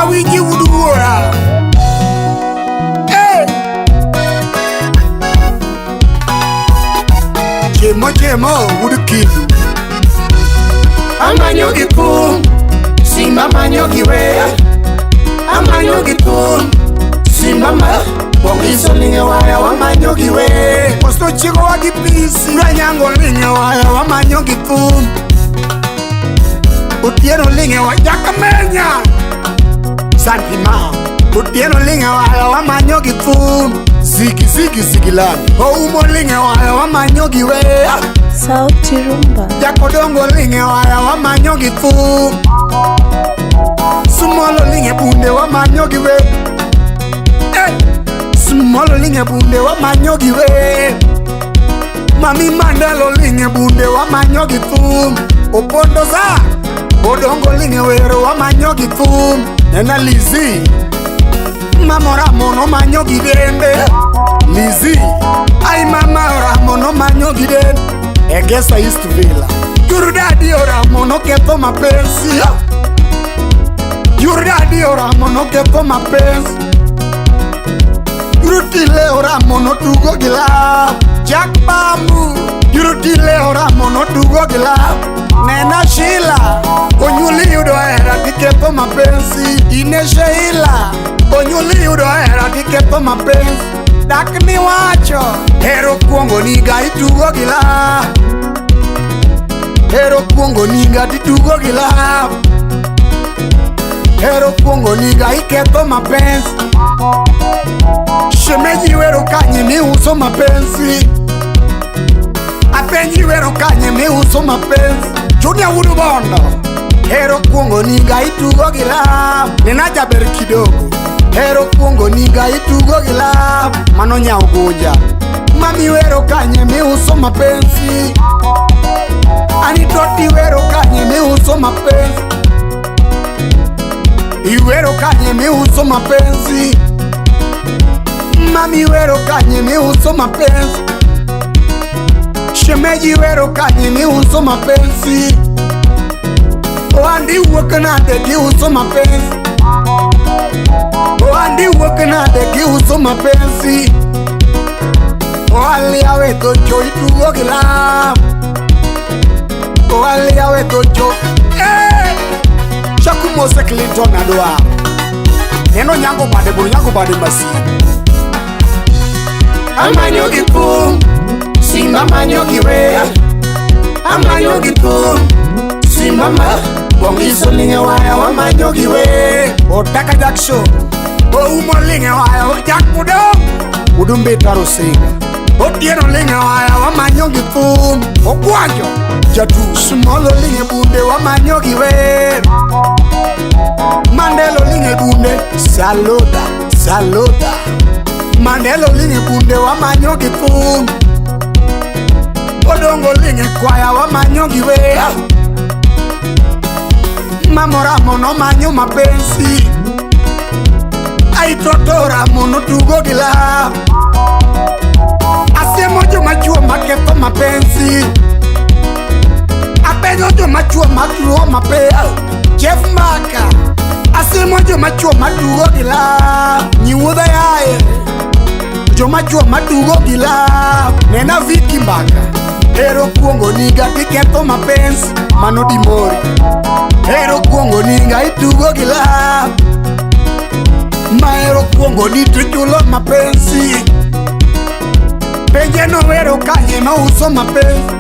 awinji udura. Chemo udukidu. Amanyo gikum, simba manyo giwe. Amanyo gikum, simba ma bongiso linge waya wamanyo giwe. Posto chigo wagi pisi ranyango linge waya wamanyo gikum. Utieno linge wajaka menya Santima Utieno linge waya wamanyo gikum. Zigi lani Oumo linge waya wamanyo giwe. Sauti Rumba. Jakodongo linge waya wamanyo gikum. Sumolo linge bunde wamanyo giwe. Sumolo linge bunde wamanyo giwe. Mami Mandelo linge bunde wamanyo gikum. Opondo za Odongo linge wero wamanyo gikum. Nena Lizi Mama Ramono manyo gidende. Lizi Ay mama Ramono manyo gidende. Egesa East Villa Yurdadi Ramono kepo mapenzi. Yurdadi Ramono kepo mapenzi. Yurutile Ramono tugo gila. Jack Bambu Yurutile Ramono tugo gila. Nena Sheila Onyuli yudo era dikepo mapenzi. Ine Sheila Onyuli yudo era dikepo mapenzi. Dakni wacho Hero kuongo niga itugo gila. Hero kuongo niga itugo gila. Hero kuongo niga ikepo mapenzi. Shemeji wero kanye mi uso mapenzi. Apenji wero kanye mi uso mapenzi. Junior Wudu Bondo Hero kuongo niga itugo gila. Nena jaber kidogo Hero kuongo niga itugo gila. Mano Nyauguja Mami wero kanye mi uso mapenzi. Anitoti wero kanye mi uso mapenzi. Iwero kanye mi uso mapenzi. Mami wero kanye mi uso mapenzi. Shemeji wero kanye mi uso mapenzi. Oandi wakanade ki uso mapenzi. Oandi wakanade ki uso mapenzi. Oali awe tocho itugo gila. Oali awe tocho Shaku Mose Clinton adoa. Neno nyango bade masi. Amanyo gikum, simba manyo giwe. Amanyo gikum, simba ma bongiso linge waya wamanyo giwe. Otaka Jaksho Oumo linge waya ojak mudong. Udumbe taro singa Otieno linge waya wamanyo gikum. Okwanjo Jatu Sumolo linge bunde wamanyo giwe. Mandelo linge bunde Saluda Mandelo linge bunde wamanyo gikum. Odongo linge kwaya wamanyo giwe. Mamora mono manyo mapenzi. Aitotora mono tugo gila. Asemo jo machuo makepo mapenzi. Apenyo jo machuo matuo mapea. Jeff Maka Asemo jo machuo matugo gila. Nyiwudha yae Jo machuo matugo gila. Nena Viki Mbaka Hero kuongo niga dikepo mapenzi. Mano Dimori Hero kuongo niga itugo gila. Mahero kuongo ni tuchulo mapenzi. Penje no wero kanye ma uso mapenzi.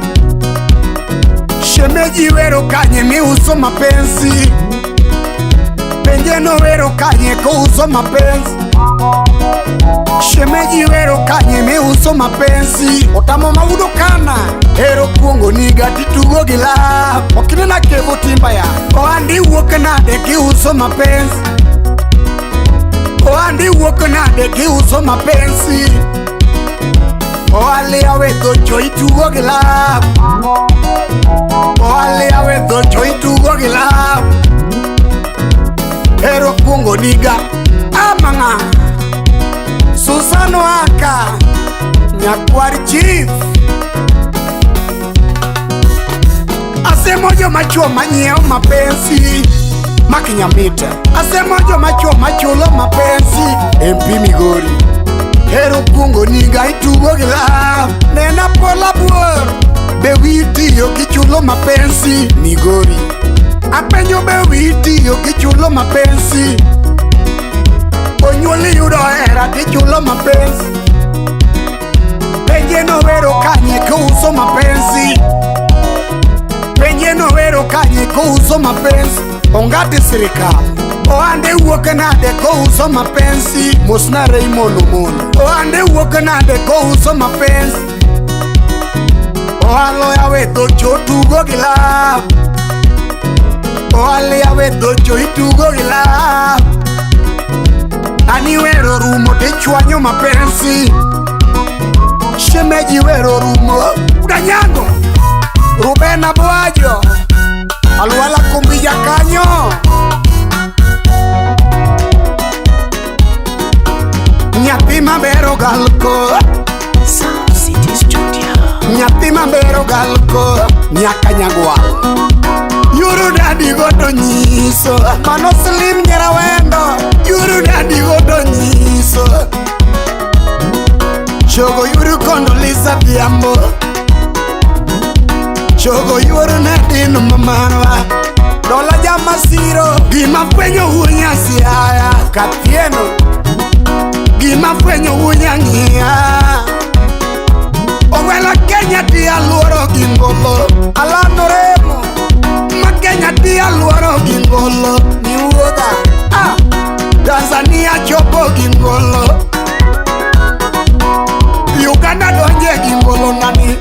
Shemeji wero kanye mi uso mapenzi. Penje no wero kanye ko uso mapenzi. Shemeji wero kanye mi uso mapenzi. Otamo maudo kana Hero kuongo niga titugo gila. Okine na kevo timba ya Oandi wokanade ki uso mapenzi. Oandi wokanade ki uso mapenzi. Oali awe dojo itugo gila. Oali awe dojo itugo gila. Hero kuongo niga Amanga Susano Aka Nyakwari Chief Asemo jo machuo manyeo mapenzi. Makinyamita asema joma chuo machulo mapenzi MP Migori hero kungo niga itugo gila nena pola buor bewiti yo kichulo mapenzi Migori apenyo bewiti yo kichulo mapenzi onyuoli yudo era kichulo mapenzi penye no vero kanye kuuso mapenzi penye no vero kanye kuuso mapenzi ongate serikali oande wuok nade kouso mapenzi mosna Raymond Omondo oande wuok nade kouso mapenzi oalo yawe docho tugo gila oale yawe docho itugo gila ani wero rumo te chwanyo mapenzi shemeji wero rumo Ganyango Ruben Abuajo Alwala kumbija kanyo Nyathi mabero galko Sound City Studio. Nyathi mabero galko nyaka nyagwal Yuru dadi godo nyiso Mano slim nyera wendo Yuru dadi godo nyiso Chogo yuru kondo lisa Biambo Chogo yuru nadino mamarwa Dola jama siro Gima fwenyo hunya siaya Katieno Gima fwenyo hunya ngia Owela Kenya dia luoro gingolo Alano remo Ma Kenya dia luoro gingolo Ni uoga Tanzania chopo gingolo Uganda donje gingolo nani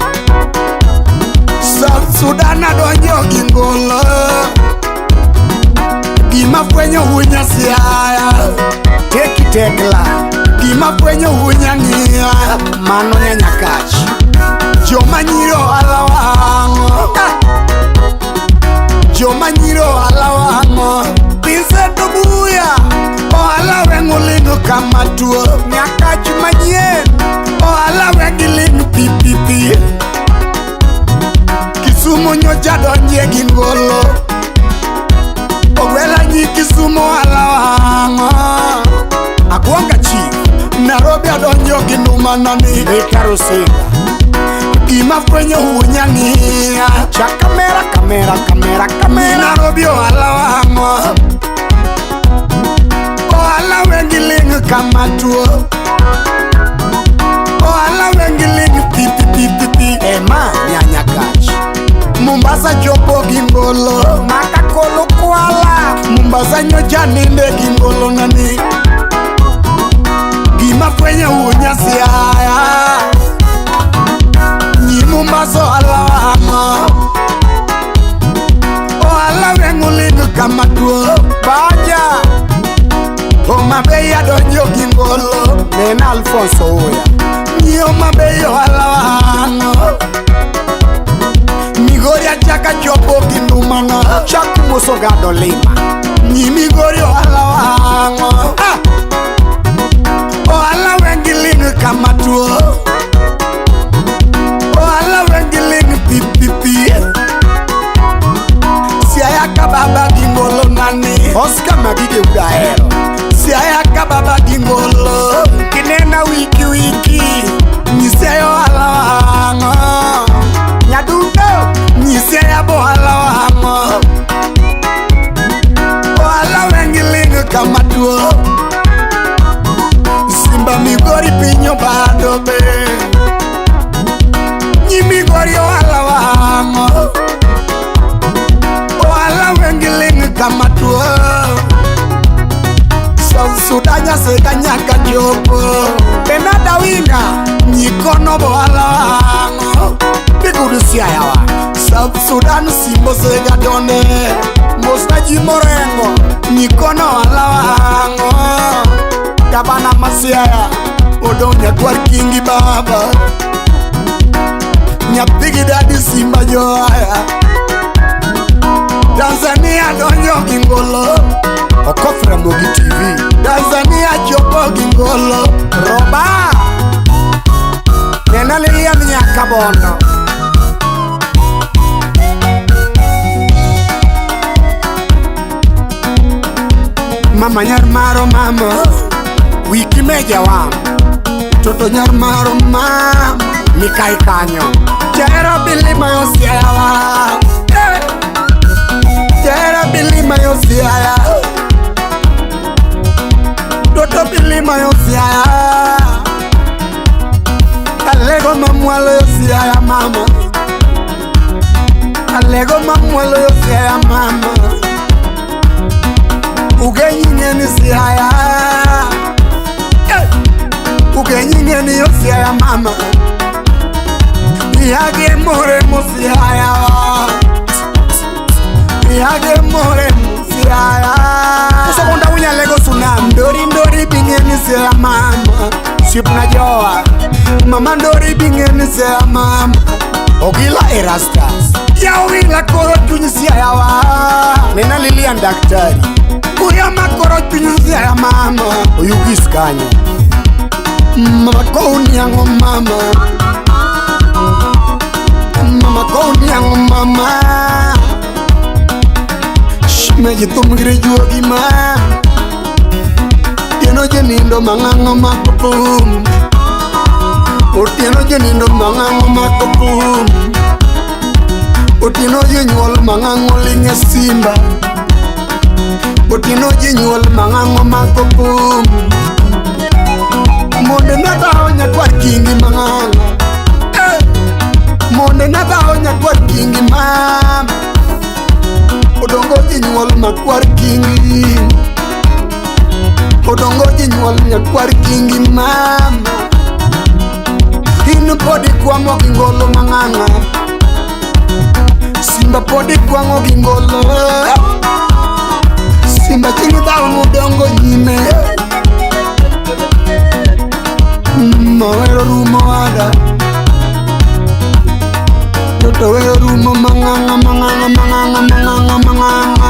South Sudan donje gingolo Gima fwenyo hunya siaya Teki tekla Gima fwenyo hunya ngia Mano nyakachi Joma nyiro alawango Joma nyiro alawango Vincent Obuya Ohala wengu lingu kama tuo Nyakachi majien Ohala wengi lingu pipipi Kisumu nyoja donje gingolo Ogwela nyi Kisumu alawango Akwanga chief Nairobi adonjo ginuma nani Ekarusinga Gima fwenyo hunya ngia Cha kamera Nairobi alawango Ohala wengi lingu kama tuo Ohala wengi lingu pipi Ema nyanya kachi Mombasa chopo gingolo Makakolo kuala Mombasa nyoja ninde gingolo nani Gima fwenye hunya siaya Nyi Mombasa alawango Ohala wengu lingu kama tuo Baja Omabeya donjo gingolo Nena Alfonso Oya Nyi Omabeyo alawango Migori achaka chopo gindumana Chaku muso gado lima Nyi Migori alawango Ohala wengi lingu kama tuo Ohala wengi lingu pipipi Siaya kababa gingolo nani Oscar Magige Udaero Siaya kababa gingolo Kinena wiki Niseyo alawango Nyadudo Niseya bo alawango Ohala wengi lingu kama tuo Simba Migori pinyo bado be Nyi Migori alawango Ohala wengi lingu kama tuo South Sudan seka nyaka jopo Benada winga Nyikono bo alawango Bigudu siayawa South Sudan simbo seka done Mosna Jimorengo Nyikono alawango Gabana Masiaya Odonya kwa kingi baba Nyapigi dadi simba joaya Tanzania donyo gingolo Okofra Mogi TV Tanzania chopo gingolo Roba Nena lilia mnyaka bono Mama nyar maro mama wiki meja wam toto nyar maro mama nikai kanyo jera bili mayo siawa jera bili mayo siaya toto bili mayo siaya alego mamwalo yo siaya mama alego mamwalo yo siaya mama ugenyinge ni siaya ugenyinge ni yo siaya mama yage more musiaya yage more musiaya usokunda unya lego sunam ndori ndori bingeni siaya mama sip na joa mama ndori bingeni siaya mama ogila erastas ya ogila koro tunyisia wa nena Lilian daktari kuya makoro tunyisia ya mama oyugis kanyo mama kouni yango mama mama kouni yango mama shimeji tumgire juogi ma tieno jenindo mangango makopum otieno jenindo mangango makopum otino jinyuol mangango linge simba otino jinyuol mangango makopum monde nata onya kwa kingi mangango monde nata onya kwa kingi mam odongo jinyuol makwar kingi odongo jinyuol nyakwar kingi mam inu podi kwa mogi ngolo manganga simba podi kwa mogi ngolo simba chini dao mudongo nyime mawero rumo ada toto wero rumo manganga manganga manganga manganga manganga